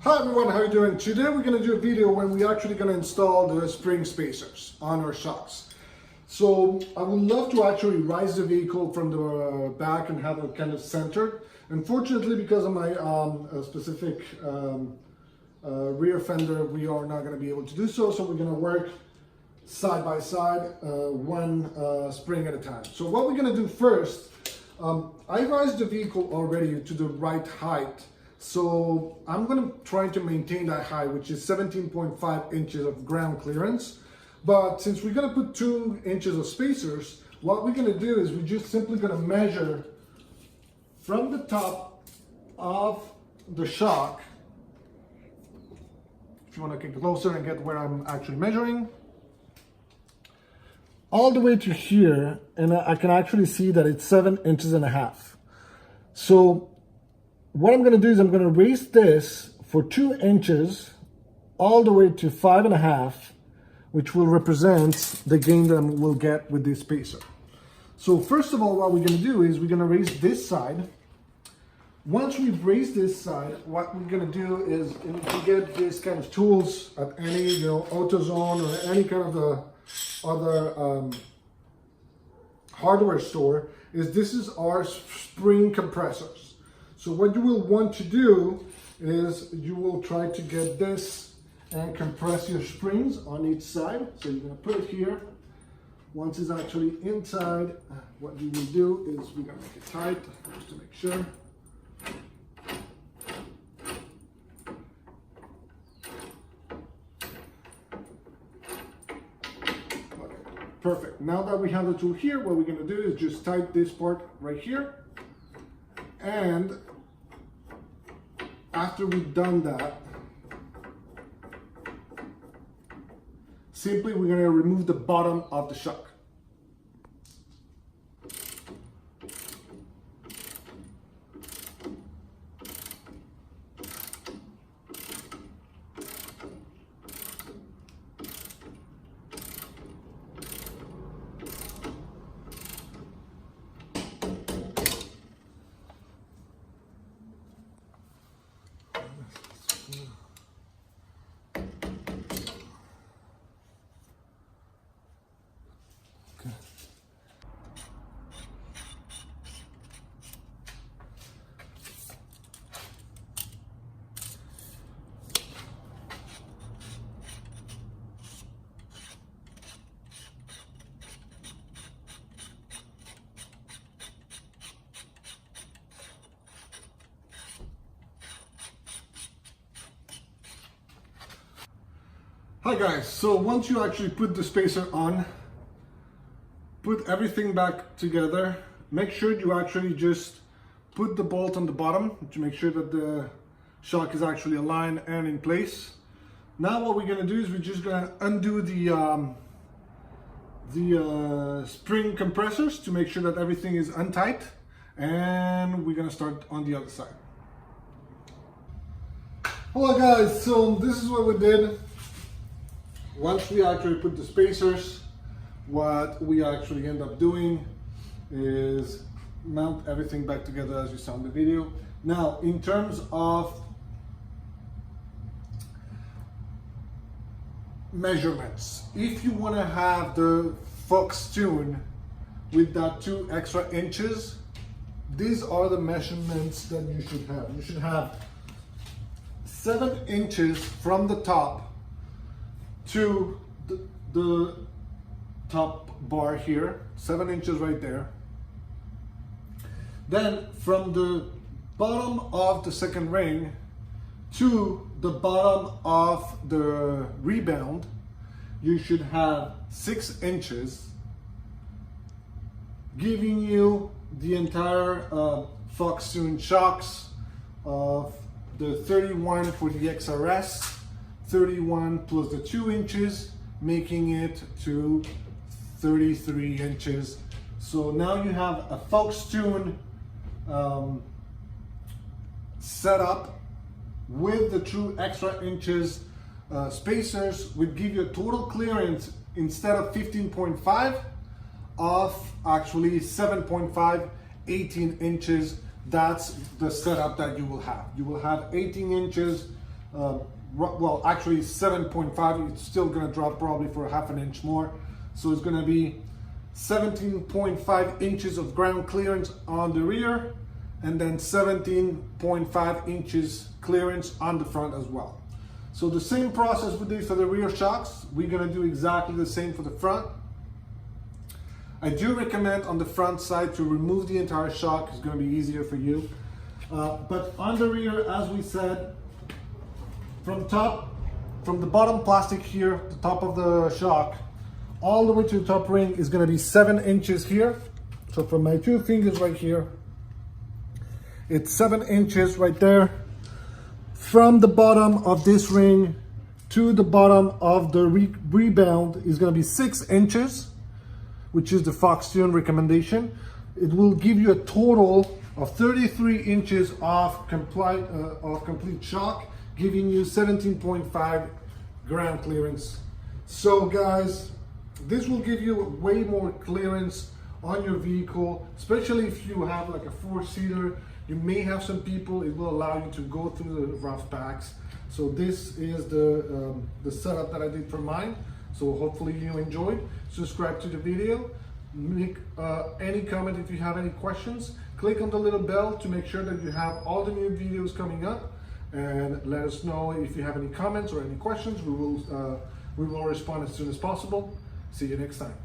Hi everyone, how are you doing? Today we're going to do a video when we're actually going to install the spring spacers on our shocks. So I would love to actually rise the vehicle from the back and have it kind of centered. Unfortunately, because of my specific rear fender, we are not going to be able to do so. So we're going to work side by side, one spring at a time. So what we're going to do first, I raised the vehicle already to the right height. So I'm going to try to maintain that height, which is 17.5 inches of ground clearance. But since we're going to put 2 inches of spacers, what we're going to do is we're just simply going to measure from the top of the shock. If you want to get closer and get where I'm actually measuring, all the way to here, and I can actually see that it's 7.5 inches. So what I'm going to do is I'm going to raise this for 2 inches all the way to 5.5, which will represent the gain that we'll get with this spacer. So first of all, what we're going to do is we're going to raise this side. Once we've raised this side, what we're going to do is, and you can get this kind of tools at any, AutoZone or any kind of the other hardware store, is this is our spring compressors. So what you will want to do is you will try to get this and compress your springs on each side. So you're going to put it here. Once it's actually inside, what you will do is we're going to make it tight just to make sure. Okay, perfect. Now that we have the tool here, what we're going to do is just tighten this part right here. And after we've done that, simply we're going to remove the bottom of the shock. Hi guys, so once you actually put the spacer on, put everything back together, make sure you actually just put the bolt on the bottom to make sure that the shock is actually aligned and in place. Now what we're going to do is we're just going to undo the spring compressors to make sure that everything is untight, and we're going to start on the other side. Hello guys, so this is what we did. Once we actually put the spacers, what we actually end up doing is mount everything back together as you saw in the video. Now, in terms of measurements, if you want to have the Fox tune with that 2 extra inches, these are the measurements that you should have. You should have 7 inches from the top to the top bar here, 7 inches right there. Then from the bottom of the second ring to the bottom of the rebound, you should have 6 inches, giving you the entire Fox Tune shocks of the 31 for the XRS, 31 plus the 2 inches, making it to 33 inches. So now you have a Fox Tune set up with the 2 extra inches spacers, would give you a total clearance instead of 15.5 of actually 7.5, 18 inches. That's the setup that you will have. You will have 18 inches well, actually 7.5. It's still going to drop probably for half an inch more. So it's going to be 17.5 inches of ground clearance on the rear, and then 17.5 inches clearance on the front as well. So the same process we did for the rear shocks, we're going to do exactly the same for the front. I do recommend on the front side to remove the entire shock. It's going to be easier for you. But on the rear, as we said, from the bottom plastic here, the top of the shock, all the way to the top ring is going to be 7 inches here. So from my 2 fingers right here, it's 7 inches right there. From the bottom of this ring to the bottom of the rebound is going to be 6 inches, which is the Foxconn recommendation. It will give you a total of 33 inches of complete shock, giving you 17.5 ground clearance. So guys, this will give you way more clearance on your vehicle, especially if you have like a 4-seater. You may have some people, it will allow you to go through the rough packs. So this is the setup that I did for mine. So hopefully you enjoyed. Subscribe to the video. Make any comment if you have any questions. Click on the little bell to make sure that you have all the new videos coming up. And let us know if you have any comments or any questions. We will respond as soon as possible. See you next time.